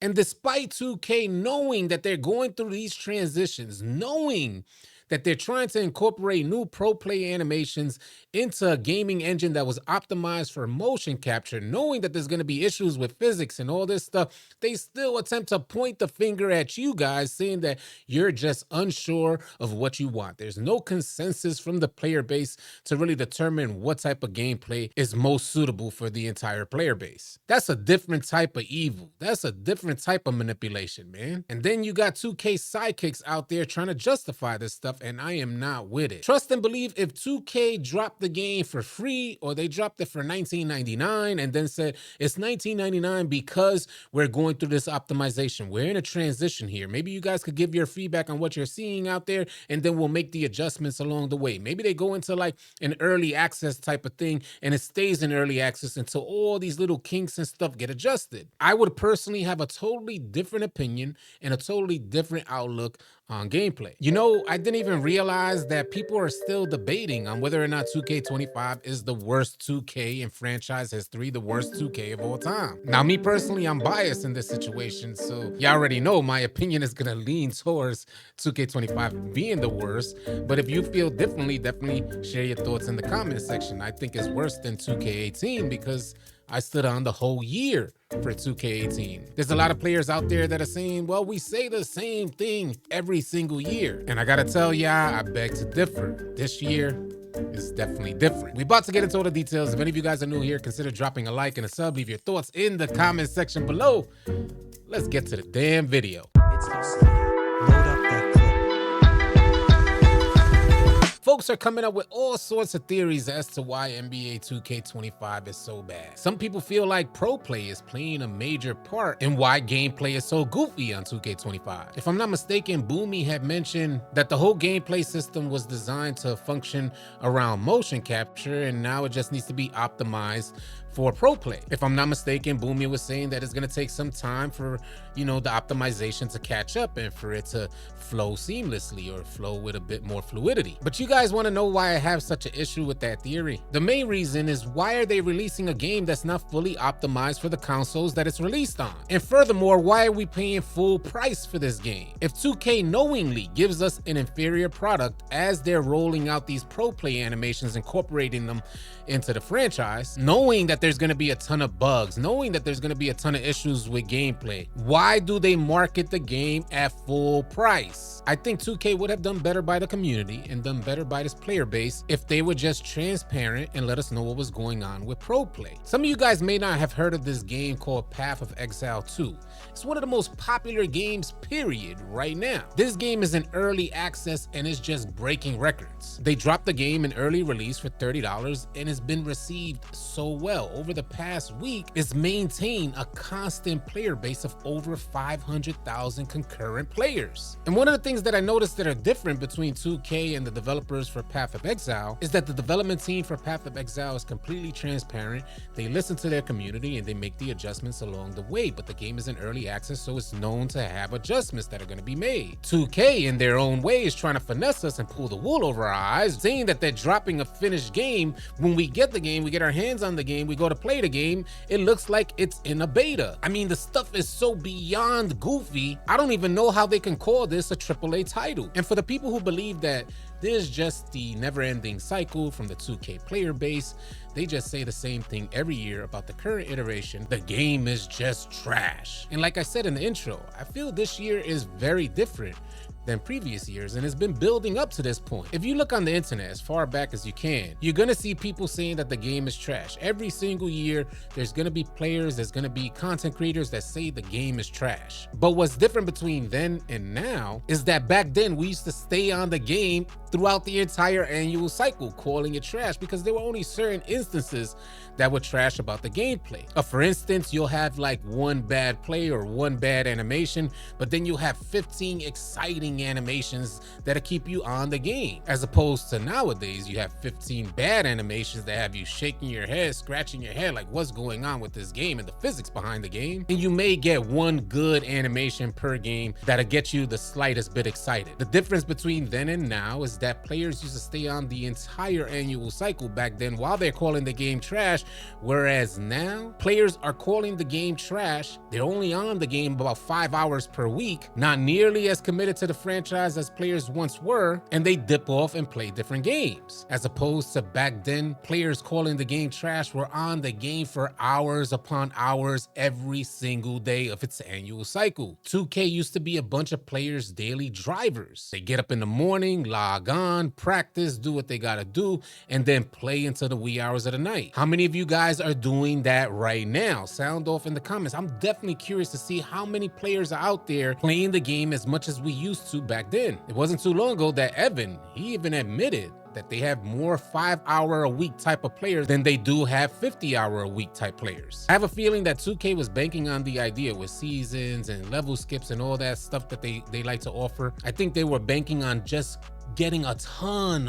And despite 2K knowing that they're going through these transitions, knowing that they're trying to incorporate new pro play animations into a gaming engine that was optimized for motion capture, knowing that there's going to be issues with physics and all this stuff, they still attempt to point the finger at you guys, saying that you're just unsure of what you want. There's no consensus from the player base to really determine what type of gameplay is most suitable for the entire player base. That's a different type of evil. That's a different type of manipulation, man. And then you got 2K sidekicks out there trying to justify this stuff, and I am not with it. Trust and believe, if 2K dropped the game for free or they dropped it for $19.99 and then said it's $19.99 because we're going through this optimization, we're in a transition here. Maybe you guys could give your feedback on what you're seeing out there, and then we'll make the adjustments along the way. Maybe they go into like an early access type of thing, and it stays in early access until all these little kinks and stuff get adjusted. I would personally have a totally different opinion and a totally different outlook on gameplay. You know, I didn't even realize that people are still debating on whether or not 2K25 is the worst 2K in franchise history, the worst 2K of all time. Now, me personally, I'm biased in this situation, so you already know my opinion is gonna lean towards 2K25 being the worst. But if you feel differently, definitely share your thoughts in the comment section. I think it's worse than 2K18 because I stood on the whole year for 2K18. There's a lot of players out there that are saying, well, we say the same thing every single year. And I gotta tell y'all, I beg to differ. This year is definitely different. We're about to get into all the details. If any of you guys are new here, consider dropping a like and a sub. Leave your thoughts in the comment section below. Let's get to the damn video. It's AllCity. Load up that clip. Folks are coming up with all sorts of theories as to why NBA 2K25 is so bad. Some people feel like pro play is playing a major part in why gameplay is so goofy on 2K25. If I'm not mistaken, Boomy had mentioned that the whole gameplay system was designed to function around motion capture, and now it just needs to be optimized for pro play. If I'm not mistaken, Boomy was saying that it's gonna take some time for, the optimization to catch up and for it to flow seamlessly or flow with a bit more fluidity. But you guys wanna know why I have such an issue with that theory? The main reason is, why are they releasing a game that's not fully optimized for the consoles that it's released on? And furthermore, why are we paying full price for this game? If 2K knowingly gives us an inferior product as they're rolling out these pro play animations, incorporating them into the franchise, knowing that there's going to be a ton of bugs, knowing that there's going to be a ton of issues with gameplay, why do they market the game at full price? I think 2K would have done better by the community and done better by this player base if they were just transparent and let us know what was going on with pro play. Some of you guys may not have heard of this game called Path of Exile 2. It's one of the most popular games, period, right now. This game is in early access and is just breaking records. They dropped the game in early release for $30 and it's been received so well. Over the past week, it's maintained a constant player base of over 500,000 concurrent players. And one of the things that I noticed that are different between 2K and the developers for Path of Exile is that the development team for Path of Exile is completely transparent. They listen to their community and they make the adjustments along the way, but the game is in early access, so it's known to have adjustments that are going to be made. 2K, in their own way, is trying to finesse us and pull the wool over our eyes, saying that they're dropping a finished game. When we get the game, we get our hands on the game, we go to play the game, it looks like it's in a beta. I mean, the stuff is so beyond goofy, I don't even know how they can call this a AAA title. And for the people who believe that this is just the never-ending cycle from the 2K player base, they just say the same thing every year about the current iteration. The game is just trash. And like I said in the intro, I feel this year is very different than previous years, and it's been building up to this point. If you look on the internet as far back as you can, you're gonna see people saying that the game is trash. Every single year, there's gonna be players, there's gonna be content creators that say the game is trash. But what's different between then and now is that back then we used to stay on the game throughout the entire annual cycle, calling it trash, because there were only certain instances that were trash about the gameplay. For instance, you'll have like one bad play or one bad animation, but then you'll have 15 exciting amazing animations that'll keep you on the game. As opposed to nowadays, you have 15 bad animations that have you shaking your head, scratching your head like what's going on with this game and the physics behind the game. And you may get one good animation per game that'll get you the slightest bit excited. The difference between then and now is that players used to stay on the entire annual cycle back then while they're calling the game trash, whereas now players are calling the game trash. They're only on the game about 5 hours per week, not nearly as committed to the franchise as players once were, and they dip off and play different games. As opposed to back then, players calling the game trash were on the game for hours upon hours every single day of its annual cycle. 2K used to be a bunch of players' daily drivers. They get up in the morning, log on, practice, do what they gotta do, and then play until the wee hours of the night. How many of you guys are doing that right now? Sound off in the comments. I'm definitely curious to see how many players are out there playing the game as much as we used to back then. It wasn't too long ago that Evan, he even admitted that they have more 5-hour-a-week type of players than they do have 50-hour-a-week type players. I have a feeling that 2K was banking on the idea with seasons and level skips and all that stuff that they like to offer. I think they were banking on just getting a ton,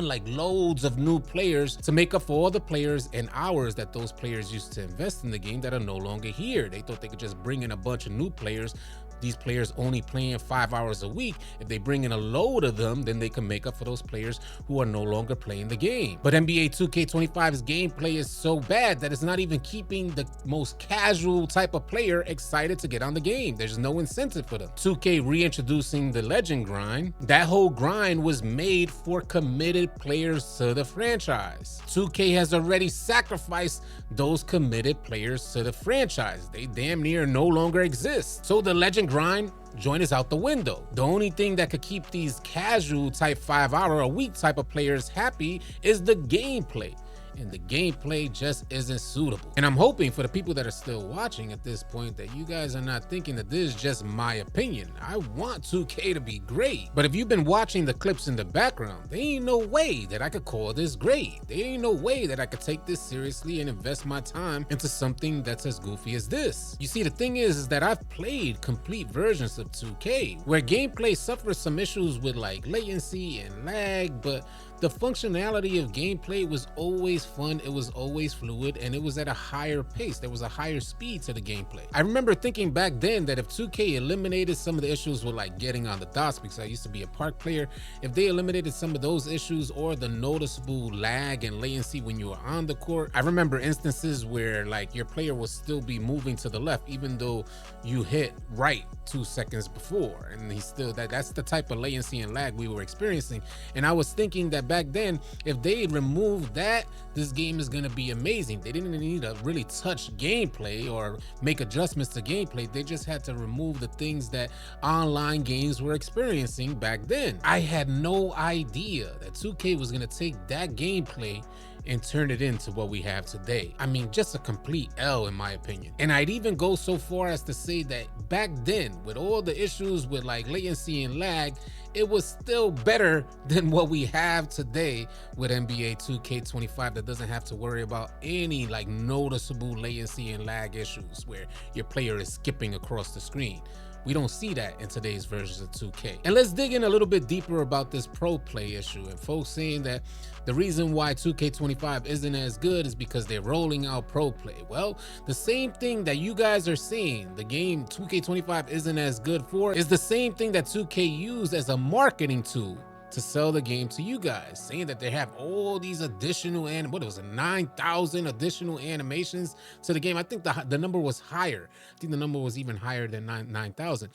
like loads of new players to make up for all the players and hours that those players used to invest in the game that are no longer here. They thought they could just bring in a bunch of new players. These players only playing 5 hours a week. If they bring in a load of them, then they can make up for those players who are no longer playing the game. But NBA 2K25's gameplay is so bad that it's not even keeping the most casual type of player excited to get on the game. There's no incentive for them. 2K reintroducing the Legend grind. That whole grind was made for committed players to the franchise. 2K has already sacrificed those committed players to the franchise. They damn near no longer exist. So the Legend grind joint is out the window. The only thing that could keep these casual type 5-hour-a-week type of players happy is the gameplay. And the gameplay just isn't suitable. And I'm hoping for the people that are still watching at this point that you guys are not thinking that this is just my opinion. I want 2K to be great. But if you've been watching the clips in the background, there ain't no way that I could call this great. There ain't no way that I could take this seriously and invest my time into something that's as goofy as this. You see, the thing is that I've played complete versions of 2K where gameplay suffers some issues with like latency and lag, but the functionality of gameplay was always fun, it was always fluid, and it was at a higher pace. There was a higher speed to the gameplay. I remember thinking back then that if 2K eliminated some of the issues with like getting on the dots, because I used to be a park player, if they eliminated some of those issues or the noticeable lag and latency when you were on the court, I remember instances where like your player will still be moving to the left even though you hit right 2 seconds before, and he's still that's the type of latency and lag we were experiencing. And I was thinking that back then, if they removed that, this game is gonna be amazing. They didn't need to really touch gameplay or make adjustments to gameplay. They just had to remove the things that online games were experiencing back then. I had no idea that 2K was gonna take that gameplay and turn it into what we have today. I mean, just a complete L in my opinion. And I'd even go so far as to say that back then, with all the issues with like latency and lag, it was still better than what we have today with NBA 2K25 that doesn't have to worry about any like noticeable latency and lag issues where your player is skipping across the screen. We don't see that in today's versions of 2K. And let's dig in a little bit deeper about this pro play issue and folks saying that the reason why 2K25 isn't as good is because they're rolling out pro play. Well, the same thing that you guys are saying the game 2K25 isn't as good for is the same thing that 2K used as a marketing tool to sell the game to you guys, saying that they have all these additional and what it was 9,000 additional animations to the game. I think the number was higher. I think the number was even higher than 9,000.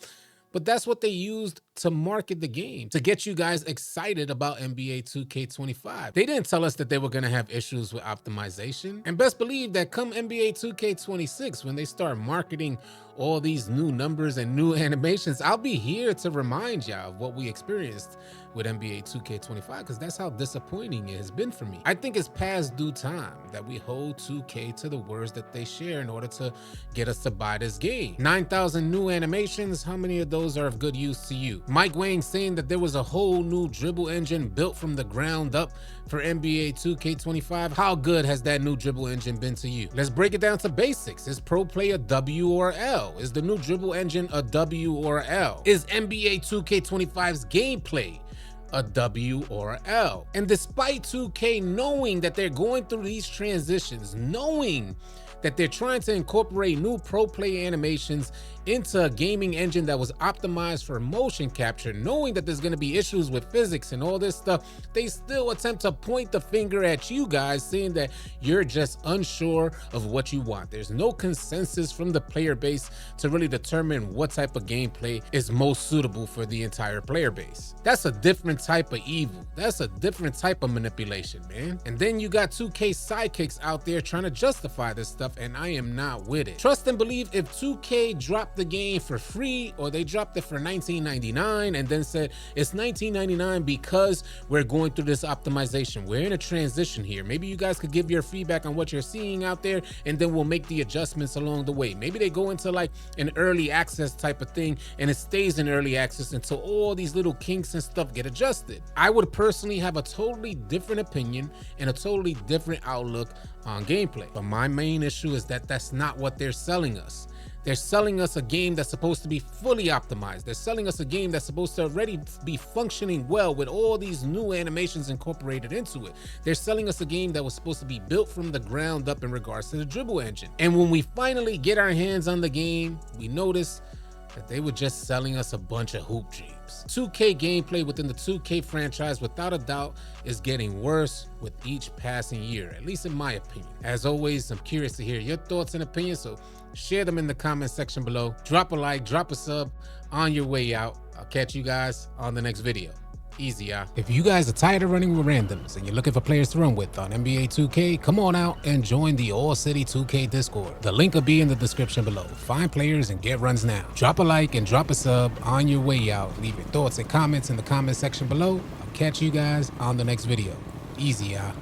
But that's what they used to market the game, to get you guys excited about NBA 2K25. They didn't tell us that they were going to have issues with optimization. And best believe that come NBA 2K26, when they start marketing all these new numbers and new animations, I'll be here to remind y'all of what we experienced with NBA 2K25, because that's how disappointing it has been for me. I think it's past due time that we hold 2K to the words that they share in order to get us to buy this game. 9,000 new animations, how many of those those are of good use to you. Mike Wang saying that there was a whole new dribble engine built from the ground up for NBA 2K25. How good has that new dribble engine been to you? Let's break it down to basics. Is Pro Play a W or L? Is the new dribble engine a W or L? Is NBA 2K25's gameplay a W or L? And despite 2K knowing that they're going through these transitions, knowing that they're trying to incorporate new pro play animations into a gaming engine that was optimized for motion capture, knowing that there's going to be issues with physics and all this stuff, they still attempt to point the finger at you guys, saying that you're just unsure of what you want. There's no consensus from the player base to really determine what type of gameplay is most suitable for the entire player base. That's a different type of evil. That's a different type of manipulation, man. And then you got 2K sidekicks out there trying to justify this stuff, and I am not with it. Trust and believe, if 2K dropped the game for free, or they dropped it for $19.99 and then said it's $19.99 because we're going through this optimization, we're in a transition here, maybe you guys could give your feedback on what you're seeing out there, and then we'll make the adjustments along the way. Maybe they go into like an early access type of thing, and it stays in early access until all these little kinks and stuff get adjusted. I would personally have a totally different opinion and a totally different outlook on gameplay, but my main issue is that that's not what they're selling us. They're selling us a game that's supposed to be fully optimized. They're selling us a game that's supposed to already be functioning well with all these new animations incorporated into it. They're selling us a game that was supposed to be built from the ground up in regards to the dribble engine. And when we finally get our hands on the game, we notice that they were just selling us a bunch of hoop dreams. 2K gameplay within the 2K franchise, without a doubt, is getting worse with each passing year, at least in my opinion. As always, I'm curious to hear your thoughts and opinions, so share them in the comment section below. Drop a like, drop a sub on your way out. I'll catch you guys on the next video. Easy, y'all. If you guys are tired of running with randoms and you're looking for players to run with on NBA 2K, come on out and join the AllCity 2K Discord. The link will be in the description below. Find players and get runs now. Drop a like and drop a sub on your way out. Leave your thoughts and comments in the comment section below. I'll catch you guys on the next video. Easy, y'all.